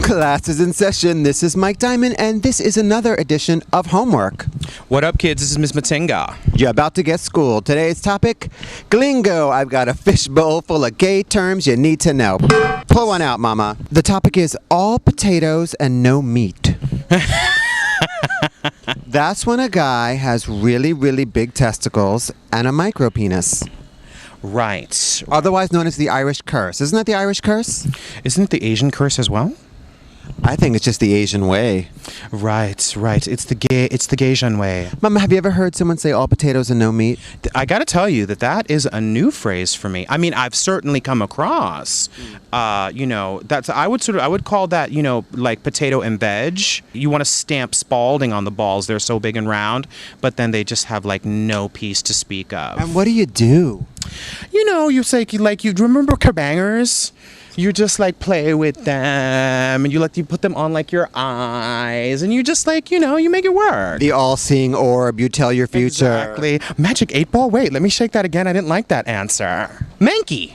Class is in session. This is Mike Diamond, and this is another edition of Homework. What up, kids? This is Miss Matinga. You're about to get schooled. Today's topic, Glingo. I've got a fishbowl full of gay terms you need to know. Pull one out, mama. The topic is all potatoes and no meat. That's when a guy has really, really big testicles and a micro penis. Right. Otherwise known as the Irish curse. Isn't that the Irish curse? Isn't it the Asian curse as well? I think it's just the Asian way. Right. It's the Gaysian way. Mama, have you ever heard someone say all potatoes and no meat? I got to tell you that is a new phrase for me. I mean, I've certainly come across, that's I would call that, like potato and veg. You want to stamp Spalding on the balls. They're so big and round, but then they just have like no piece to speak of. And what do you do? You say you remember kabangers? You just like play with them, and you put them on like your eyes, and you just you make it work. The all-seeing orb, you tell your future. Exactly. Magic 8-ball? Wait, let me shake that again. I didn't like that answer. Mankey.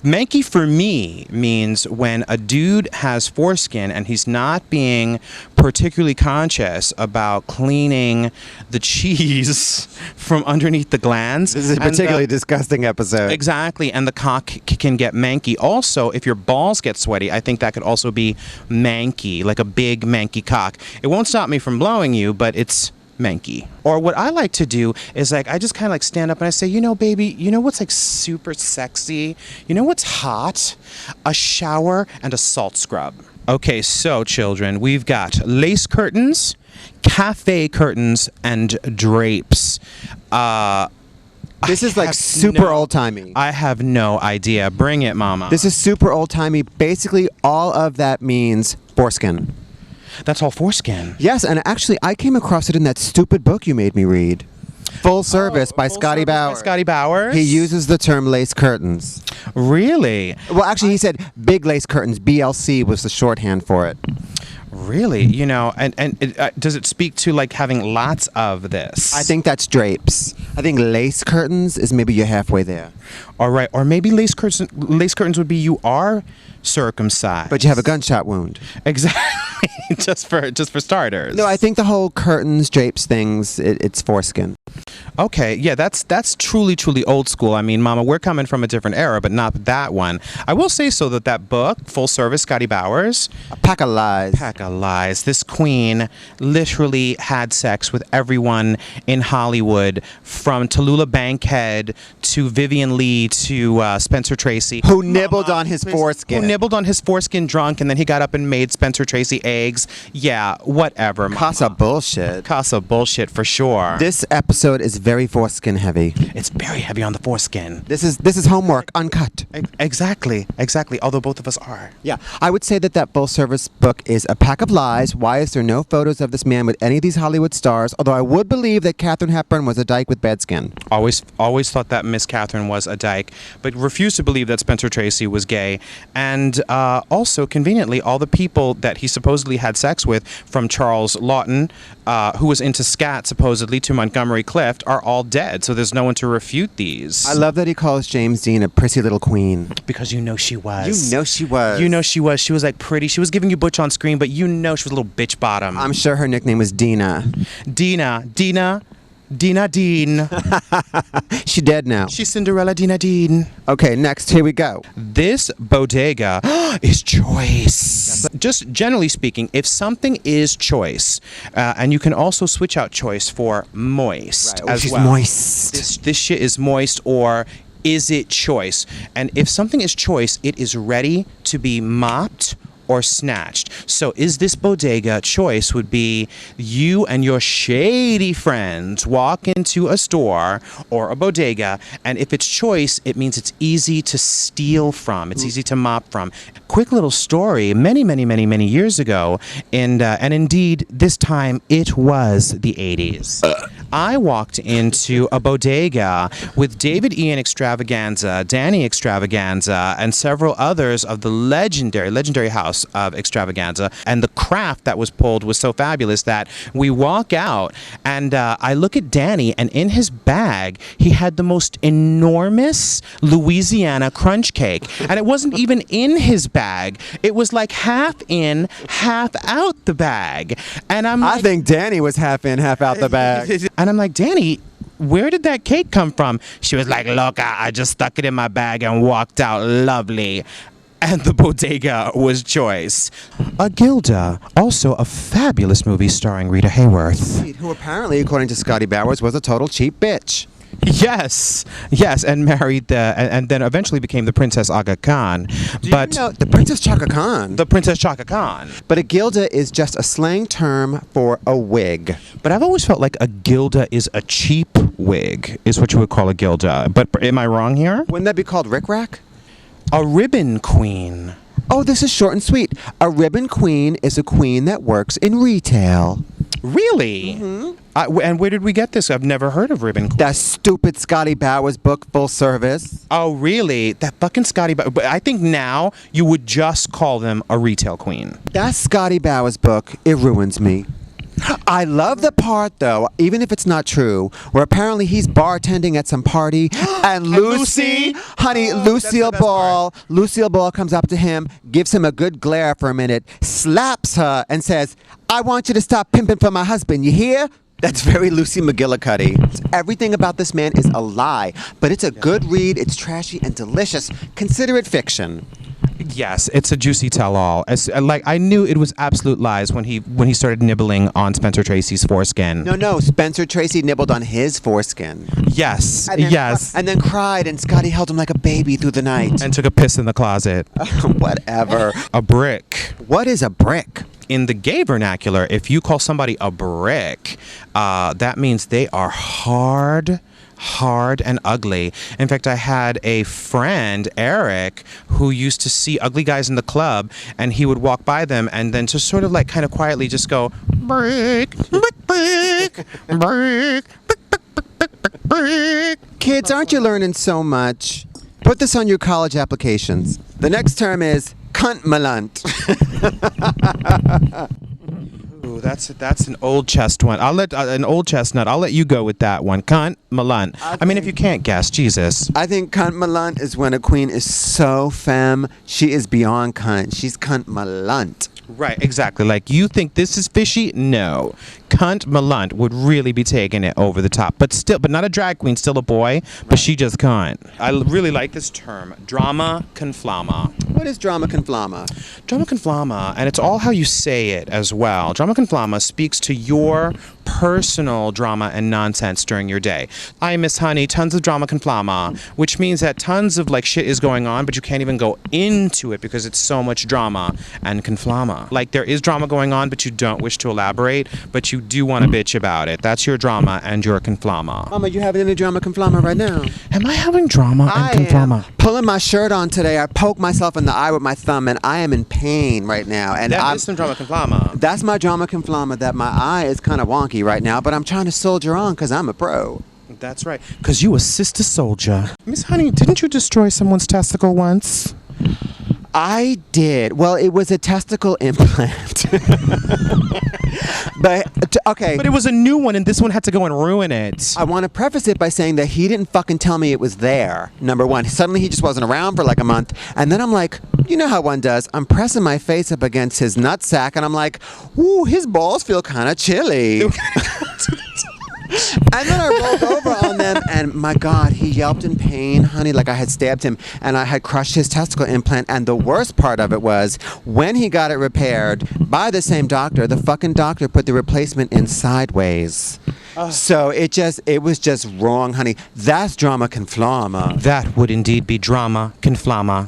Mankey for me means when a dude has foreskin and he's not being particularly conscious about cleaning the cheese from underneath the glands. This is a particularly disgusting episode. Exactly, and the cock can get manky. Also, if your balls get sweaty, I think that could also be manky, like a big manky cock. It won't stop me from blowing you, but it's manky. Or what I like to do is I just kind of stand up and I say, baby, what's super sexy? What's hot? A shower and a salt scrub. Okay, so children, we've got lace curtains, cafe curtains, and drapes. This is super old-timey. I have no idea. Bring it, mama. This is super old-timey. Basically, all of that means foreskin. That's all foreskin. Yes, and actually, I came across it in that stupid book you made me read. Full Service by Scotty Bowers. Scotty Bowers? He uses the term lace curtains. Really? Well, actually, he said big lace curtains. BLC was the shorthand for it. Really? Does it speak to having lots of this? I think that's drapes. I think lace curtains is maybe you're halfway there. All right, or maybe lace curtains would be you are circumcised, but you have a gunshot wound. Exactly. just for starters. No, I think the whole curtains, drapes things, it's foreskin. Okay, yeah, that's truly old school. I mean, mama, we're coming from a different era, but not that one. I will say so that book, Full Service, Scotty Bowers, a pack of lies. Pack of lies. This queen literally had sex with everyone in Hollywood, from Tallulah Bankhead to Vivian Lee to Spencer Tracy, who nibbled on his foreskin. Who nibbled on his foreskin drunk, and then he got up and made Spencer Tracy eggs. Yeah, whatever. Casa bullshit. Casa bullshit for sure. This episode is very foreskin heavy. It's very heavy on the foreskin. This is homework uncut. Exactly. Although both of us are. Yeah, I would say that Full Service book is a pack of lies. Why is there no photos of this man with any of these Hollywood stars? Although I would believe that Katharine Hepburn was a dyke with bad skin. Always thought that Miss Katharine was a dyke, but refused to believe that Spencer Tracy was gay. And also, conveniently, all the people that he supposedly had sex with, from Charles Lawton, who was into scat supposedly, to Montgomery Clift, are all dead. So there's no one to refute these. I love that he calls James Dean a prissy little queen. Because she was. You know she was. She was pretty. She was giving you butch on screen, but she was a little bitch bottom. I'm sure her nickname was Dina. Dina Dean. She dead now. She's Cinderella Dina Dean. Okay, next, here we go. This bodega is choice. Just generally speaking, if something is choice, and you can also switch out choice for moist as she's well. Moist. This shit is moist, or is it choice? And if something is choice, it is ready to be mopped or snatched. So is this bodega choice would be you and your shady friends walk into a store or a bodega, and if it's choice, it means it's easy to steal from. It's easy to mop from. Quick little story, many years ago, and indeed this time it was the 80s. I walked into a bodega with David Ian Extravaganza, Danny Extravaganza, and several others of the legendary house of Extravaganza. And the craft that was pulled was so fabulous that we walk out and I look at Danny, and in his bag, he had the most enormous Louisiana crunch cake. And it wasn't even in his bag. It was like half in, half out the bag. And I think Danny was half in, half out the bag. And I'm like, Danny, where did that cake come from? She was like, look, I just stuck it in my bag and walked out. Lovely. And the Bodega was Choice. A Gilda, also a fabulous movie starring Rita Hayworth. Who apparently, according to Scotty Bowers, was a total cheap bitch. Yes, and married and then eventually became the Princess Aga Khan. But you know, the Princess Chaka Khan. The Princess Chaka Khan. But a Gilda is just a slang term for a wig. But I've always felt like a Gilda is a cheap wig, is what you would call a Gilda. But am I wrong here? Wouldn't that be called rickrack? A ribbon queen. Oh, this is short and sweet. A ribbon queen is a queen that works in retail. Really? Mm-hmm. And where did we get this? I've never heard of ribbon queen. That stupid Scotty Bowers book, Full Service. Oh, really? That fucking Scotty Bowers. But I think now you would just call them a retail queen. That Scotty Bowers book, it ruins me. I love the part, though, even if it's not true, where apparently he's bartending at some party, and Lucy, honey, Lucille Ball comes up to him, gives him a good glare for a minute, slaps her, and says, I want you to stop pimping for my husband, you hear? That's very Lucy McGillicuddy. Everything about this man is a lie, but it's a good read, it's trashy and delicious. Consider it fiction. Yes, it's a juicy tell-all. Like I knew it was absolute lies when he started nibbling on Spencer Tracy's foreskin. No, Spencer Tracy nibbled on his foreskin. Yes, And then cried, and Scotty held him like a baby through the night. And took a piss in the closet. Whatever. A brick. What is a brick? In the gay vernacular, if you call somebody a brick, that means they are hard and ugly. In fact, I had a friend, Eric, who used to see ugly guys in the club, and he would walk by them and then just sort of like kind of quietly just go, brick, brick, brick, brick. Kids, aren't you learning so much? Put this on your college applications. The next term is cunt malant. Ooh, that's an old chest one. I'll let an old chestnut. I'll let you go with that one. Cunt malant. I mean, if you can't guess, Jesus. I think cunt malant is when a queen is so femme, she is beyond cunt. She's cunt malant. Right, exactly. Like, you think this is fishy? No. Cunt malant would really be taking it over the top. But not a drag queen, still a boy, but she just cunt. I really like this term, drama conflama. What is drama conflama? Drama conflama, and it's all how you say it as well. Drama conflama speaks to your personal drama and nonsense during your day. I miss honey, tons of drama conflama, which means that tons of like shit is going on, but you can't even go into it because it's so much drama and conflama. Like there is drama going on, but you don't wish to elaborate, but you do want to bitch about it. That's your drama and your conflama. Mama, you having any drama conflama right now? Am I having drama and conflama? Am pulling my shirt on today. I poked myself in the eye with my thumb, and I am in pain right now. And that is some drama conflama. That's my drama conflama, that my eye is kind of wonky right now, but I'm trying to soldier on because I'm a pro. That's right. Because you a sister soldier. Miss Honey, didn't you destroy someone's testicle once? I did. Well, it was a testicle implant. Okay. But it was a new one, and this one had to go and ruin it. I want to preface it by saying that he didn't fucking tell me it was there, number one. Suddenly he just wasn't around for like a month. And then I'm like, you know how one does. I'm pressing my face up against his nutsack, and I'm like, ooh, his balls feel kind of chilly. And then I rolled over on them, and my God, he yelped in pain, honey, like I had stabbed him, and I had crushed his testicle implant. And the worst part of it was, when he got it repaired by the same doctor, the fucking doctor put the replacement in sideways. So it was just wrong, honey. That's drama conflama. That would indeed be drama conflama.